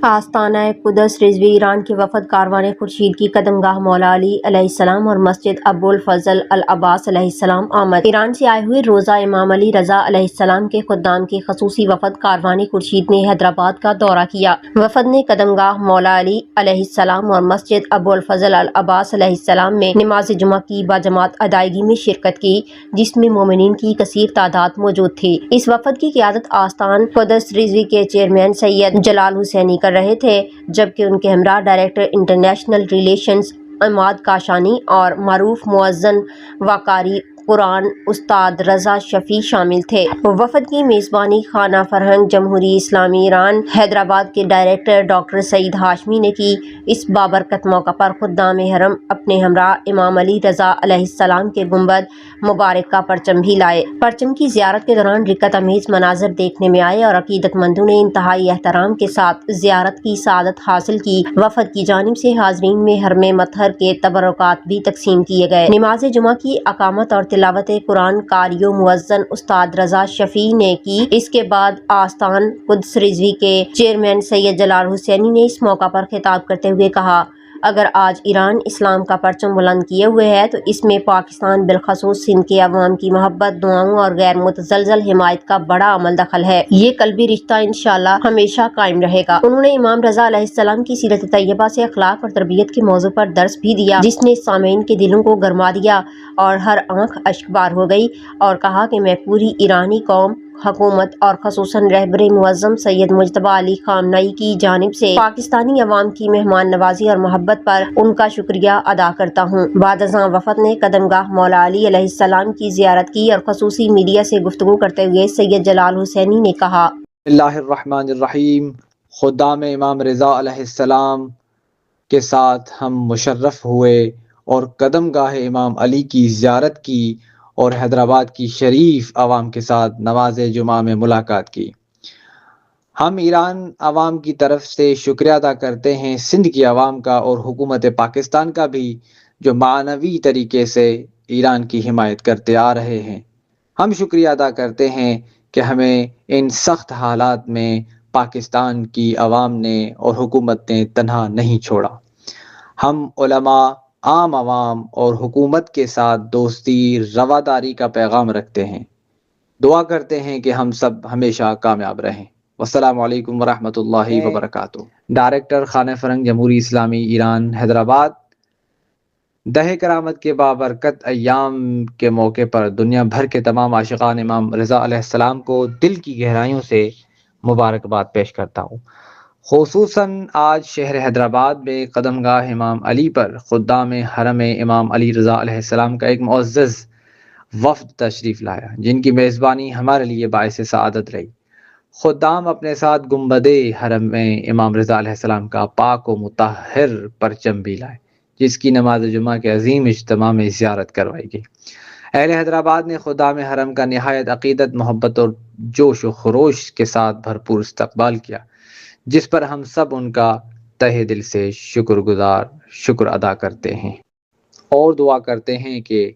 آستانہ قدس رضوی ایران کے وفد کاروان خورشید کی قدم گاہ مولا علی علیہ السلام اور مسجد ابو الفضل العباس علیہ السلام آمد۔ ایران سے آئے ہوئے روضہ امام علی رضا علیہ السلام کے خدام کے خصوصی وفد کاروان خورشید نے حیدرآباد کا دورہ کیا۔ وفد نے قدم گاہ مولا علی علیہ السلام اور مسجد ابو الفضل العباس علیہ السلام میں نماز جمعہ کی باجماعت ادائیگی میں شرکت کی، جس میں مومنین کی کثیر تعداد موجود تھی۔ اس وفد کی قیادت آستان قدس رضوی کے چیئرمین سید جلال حسینی کر رہے تھے، جبکہ ان کے ہمراہ ڈائریکٹر انٹرنیشنل ریلیشنز عماد کاشانی اور معروف مؤذن و قاری قرآن استاد رضا شفیع شامل تھے۔ وفد کی میزبانی خانہ فرہنگ جمہوری اسلامی ایران حیدرآباد کے ڈائریکٹر ڈاکٹر سعید ہاشمی نے کی۔ اس بابرکت موقع پر خدام حرم اپنے ہمراہ امام علی رضا علیہ السلام کے گنبد مبارک کا پرچم بھی لائے۔ پرچم کی زیارت کے دوران رکت امیز مناظر دیکھنے میں آئے اور عقیدت مندوں نے انتہائی احترام کے ساتھ زیارت کی سعادت حاصل کی۔ وفد کی جانب سے حاضرین میں حرم مطہر کے تبرکات بھی تقسیم کیے گئے۔ نماز جمعہ کی اقامت اور تلاوت قرآن قاری و مؤذن استاد رضا شفیع نے کی۔ اس کے بعد آستان قدس رضوی کے چیئرمین سید جلال حسینی نے اس موقع پر خطاب کرتے ہوئے کہا، اگر آج ایران اسلام کا پرچم بلند کیے ہوئے ہے تو اس میں پاکستان بالخصوص سندھ کے عوام کی محبت، دعاؤں اور غیر متزلزل حمایت کا بڑا عمل دخل ہے۔ یہ قلبی رشتہ انشاءاللہ ہمیشہ قائم رہے گا۔ انہوں نے امام رضا علیہ السلام کی سیرت طیبہ سے اخلاق اور تربیت کے موضوع پر درس بھی دیا، جس نے سامعین کے دلوں کو گرما دیا اور ہر آنکھ اشک بار ہو گئی، اور کہا کہ میں پوری ایرانی قوم، حکومت اور خصوصاً رہبر معظم سید مجتبیٰ علی خامنئی کی جانب سے پاکستانی عوام کی مہمان نوازی اور محبت پر ان کا شکریہ ادا کرتا ہوں۔ بعد ازاں وفد نے قدم گاہ مولا علی علیہ السلام کی زیارت کی اور خصوصی میڈیا سے گفتگو کرتے ہوئے سید جلال حسینی نے کہا، بسم اللہ الرحمن الرحیم۔ خدام امام رضا علیہ السلام کے ساتھ ہم مشرف ہوئے اور قدم گاہ امام علی کی زیارت کی اور حیدرآباد کی شریف عوام کے ساتھ نماز جمعہ میں ملاقات کی۔ ہم ایران عوام کی طرف سے شکریہ ادا کرتے ہیں سندھ کی عوام کا اور حکومت پاکستان کا بھی، جو معنوی طریقے سے ایران کی حمایت کرتے آ رہے ہیں۔ ہم شکریہ ادا کرتے ہیں کہ ہمیں ان سخت حالات میں پاکستان کی عوام نے اور حکومت نے تنہا نہیں چھوڑا۔ ہم علماء، عام عوام اور حکومت کے ساتھ دوستی، رواداری کا پیغام رکھتے ہیں۔ دعا کرتے ہیں کہ ہم سب ہمیشہ کامیاب رہیں۔ والسلام علیکم ورحمۃ اللہ وبرکاتہ۔ ڈائریکٹر خانہ فرہنگ جمہوری اسلامی ایران حیدرآباد۔ دہ کرامت کے بابرکت ایام کے موقع پر دنیا بھر کے تمام عاشقان امام رضا علیہ السلام کو دل کی گہرائیوں سے مبارکباد پیش کرتا ہوں۔ خصوصاً آج شہر حیدرآباد میں قدم گاہ امام علی پر خدام حرم امام علی رضا علیہ السلام کا ایک معزز وفد تشریف لایا، جن کی میزبانی ہمارے لیے باعث سعادت رہی۔ خدام اپنے ساتھ گنبد حرم امام رضا علیہ السلام کا پاک و مطہر پرچم بھی لائے، جس کی نماز جمعہ کے عظیم اجتماع میں زیارت کروائی گئی۔ اہل حیدرآباد نے خدام حرم کا نہایت عقیدت، محبت اور جوش و خروش کے ساتھ بھرپور استقبال کیا، جس پر ہم سب ان کا تہہ دل سے شکر ادا کرتے ہیں اور دعا کرتے ہیں کہ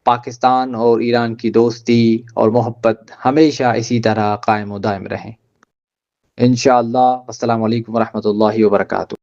پاکستان اور ایران کی دوستی اور محبت ہمیشہ اسی طرح قائم و دائم رہیں۔ انشاءاللہ۔ السلام علیکم ورحمۃ اللہ وبرکاتہ۔